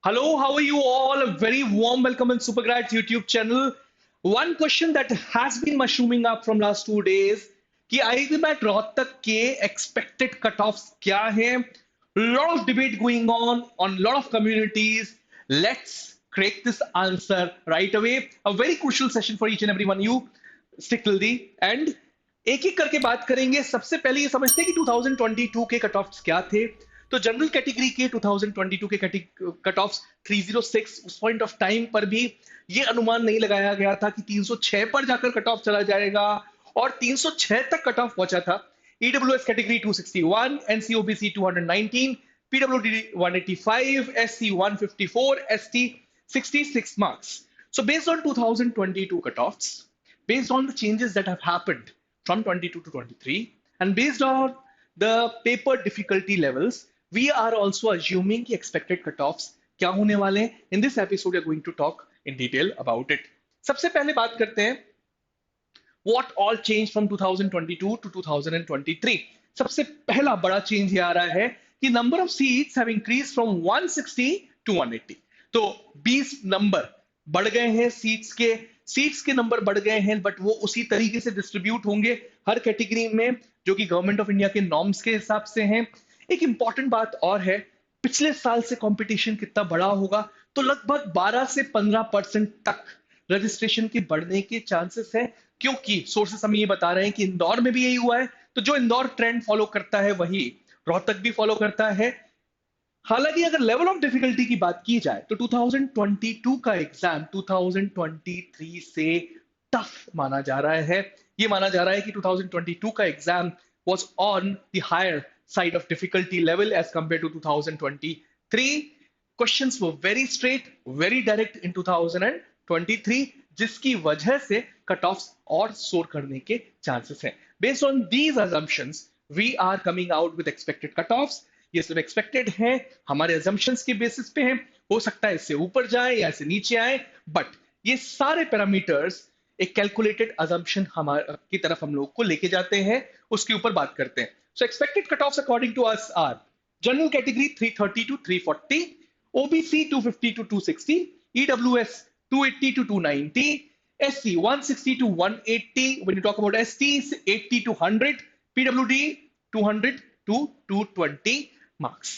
Hello, how are you all? A very warm welcome on Supergrads YouTube channel. One question that has been mushrooming up from last 2 days कि IIT mat Rohtak के expected cutoffs क्या हैं? Lot of debate going on lot of communities. Let's crack this answer right away. A very crucial session for each and every one. You stick till the end. एक एक करके बात करेंगे। सबसे पहले ये समझते हैं कि 2022 के कट ऑफ्स क्या थे। तो जनरल कैटेगरी के 2022 के कट ऑफ्स 306। उस पॉइंट ऑफ टाइम पर भी ये अनुमान नहीं लगाया गया था कि 306 पर जाकर कट ऑफ चला जाएगा, और 306 तक कट ऑफ पहुंचा था। EWS category 261, एनसीओबीसी 219, PWD 185, SC 154, ST 66 marks. So based on 2022 cutoffs, based on the changes that have happened from 22 to 23, and based on the paper difficulty levels, we are also assuming कि expected cutoffs क्या होने वाले हैं। In this episode, we are going to talk in detail about it. सबसे पहले बात करते हैं what all changed from 2022 to 2023. सबसे पहला बड़ा चेंज ये आ रहा है कि number of seats have increase from 160 to 180। तो 20 नंबर बढ़ गए हैं सीट्स के नंबर बढ़ गए हैं, बट वो उसी तरीके से डिस्ट्रीब्यूट होंगे हर कैटेगरी में, जो कि गवर्नमेंट ऑफ इंडिया के नॉर्म्स के हिसाब से हैं। एक इंपॉर्टेंट बात और है, पिछले साल से कंपटीशन कितना बड़ा होगा, तो लगभग 12 से 15% तक रजिस्ट्रेशन के बढ़ने के चांसेस हैं, क्योंकि सोर्सेस हमें ये बता रहे हैं कि इंदौर में भी यही हुआ है। तो जो इंदौर ट्रेंड फॉलो करता है वही रोहतक भी फॉलो करता है। हालांकि अगर लेवल ऑफ डिफिकल्टी की बात की जाए तो 2022 का एग्जाम 2023 से टफ माना जा रहा है। ये माना जा रहा है कि 2022 का exam was on the higher side of difficulty level as compared to 2023. Questions were very straight, very direct in 2023, जिसकी वजह से कट ऑफ्स और सोर करने के चांसेस हैं। Based on these assumptions, we are coming out with expected cutoffs. ये सब एक्सपेक्टेड है, हमारे assumptions के बेसिस पे है। हो सकता है इससे ऊपर जाए या इससे नीचे आए, बट ये सारे पैरामीटर्स एक कैलकुलेटेड assumption हमारे की तरफ हम लोग को लेके जाते हैं, उसके ऊपर बात करते हैं। So expected cut offs according to us are general category 330 to 340, OBC 250 to 260, EWS 280 to 290, SC 160 to 180. When you talk about ST, 80 to 100, PWD 200 to 220 marks.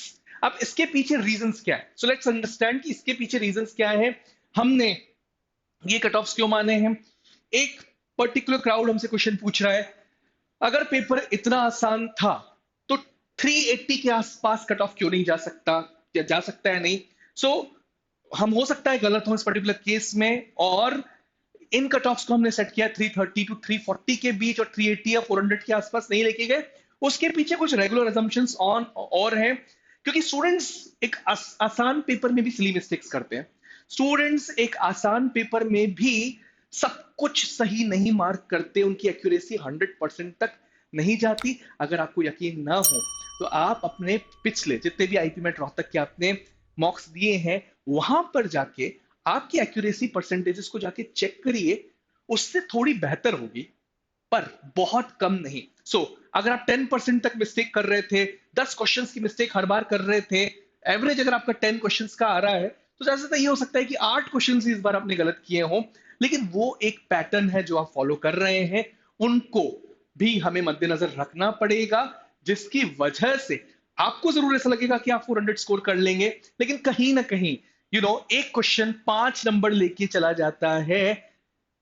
अब इसके पीछे रीजंस क्या है? सो लेट्स अंडरस्टैंड कि इसके पीछे रीजंस क्या है, हमने ये कट ऑफ्स क्यों माने हैं। एक पर्टिकुलर क्राउड हमसे क्वेश्चन पूछ रहा है, अगर पेपर इतना आसान था तो 380 के आसपास कट ऑफ क्यों नहीं जा सकता, या जा सकता है नहीं। सो हम हो सकता है गलत हो इस पर्टिकुलर केस में, और इन कट ऑफ्स को हमने सेट किया 330 टू 340 के बीच, और 380 या 400 के आसपास नहीं लेके गए। उसके पीछे कुछ रेगुलर असम्पशंस ऑन और हैं, क्योंकि स्टूडेंट्स एक आसान पेपर में भी सिली मिस्टेक्स करते हैं। स्टूडेंट्स एक आसान पेपर में भी सब कुछ सही नहीं मार्क करते, उनकी एक्यूरेसी 100% तक नहीं जाती। अगर आपको यकीन ना हो तो आप अपने पिछले जितने भी आईपी मेट रोहतक के आपने मॉक्स दिए हैं, वहां पर जाके आपकी एक्यूरेसी परसेंटेजेस को जाके चेक करिए, उससे थोड़ी बेहतर होगी, पर बहुत कम नहीं। अगर आप 10% तक मिस्टेक कर रहे थे, 10 क्वेश्चंस की मिस्टेक हर बार कर रहे थे, एवरेज अगर आपका 10 क्वेश्चंस का आ रहा है, तो ज्यादा ये हो सकता है कि 8 क्वेश्चंस इस बार आपने गलत किए हों। लेकिन वो एक पैटर्न है जो आप फॉलो कर रहे हैं, उनको भी हमें मद्देनजर रखना पड़ेगा, जिसकी वजह से आपको जरूर ऐसा लगेगा कि आप 400 स्कोर कर लेंगे, लेकिन कहीं ना कहीं एक क्वेश्चन 5 नंबर लेके चला जाता है,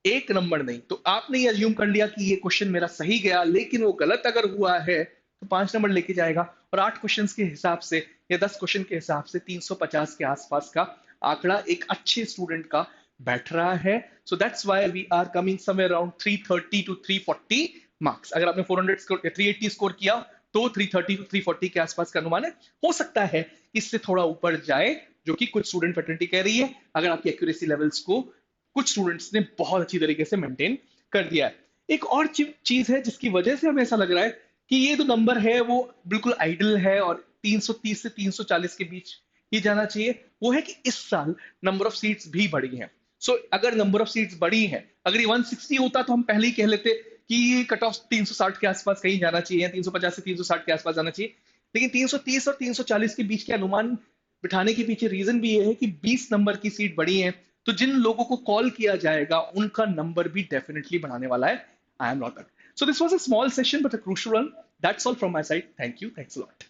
एक नंबर नहीं। तो आपने ये अज्यूम कर लिया कि ये क्वेश्चन मेरा सही गया, लेकिन वो गलत अगर हुआ है तो 5 नंबर लेके जाएगा, और 8 क्वेश्चन के हिसाब से या 10 क्वेश्चन के हिसाब से 350 के आसपास का आंकड़ा एक अच्छे स्टूडेंट का बैठ रहा है। So that's why we are coming somewhere around 330 to 340 marks. अगर आपने 400 स्कोर 380 स्कोर किया तो 330 टू 340 के आसपास का अनुमान है। हो सकता है इससे थोड़ा ऊपर जाए, जो कि कुछ स्टूडेंट फैकल्टी कह रही है, अगर आपकी एक्यूरेसी लेवल्स को कुछ स्टूडेंट्स ने बहुत अच्छी तरीके से मेंटेन कर दिया है। एक और चीज है जिसकी वजह से हमें ऐसा लग रहा है कि ये जो नंबर है वो बिल्कुल आइडल है और 330 से 340 के बीच ही जाना चाहिए, वो है कि इस साल नंबर ऑफ सीट्स भी बढ़ी हैं। अगर नंबर ऑफ सीट्स बढ़ी हैं, अगर ये 160 होता तो हम पहले ही कह लेते कि ये कट ऑफ 360 के आसपास कहीं जाना चाहिए, 350 से 360 के आसपास जाना चाहिए। लेकिन 330 और 340 के बीच के अनुमान बिठाने के पीछे रीजन भी ये है कि 20 नंबर की सीट बड़ी है, तो जिन लोगों को कॉल किया जाएगा उनका नंबर भी डेफिनेटली बढ़ाने वाला है। I am not that. So this was a small session but a crucial one. That's all from my side. Thank you, thanks a lot.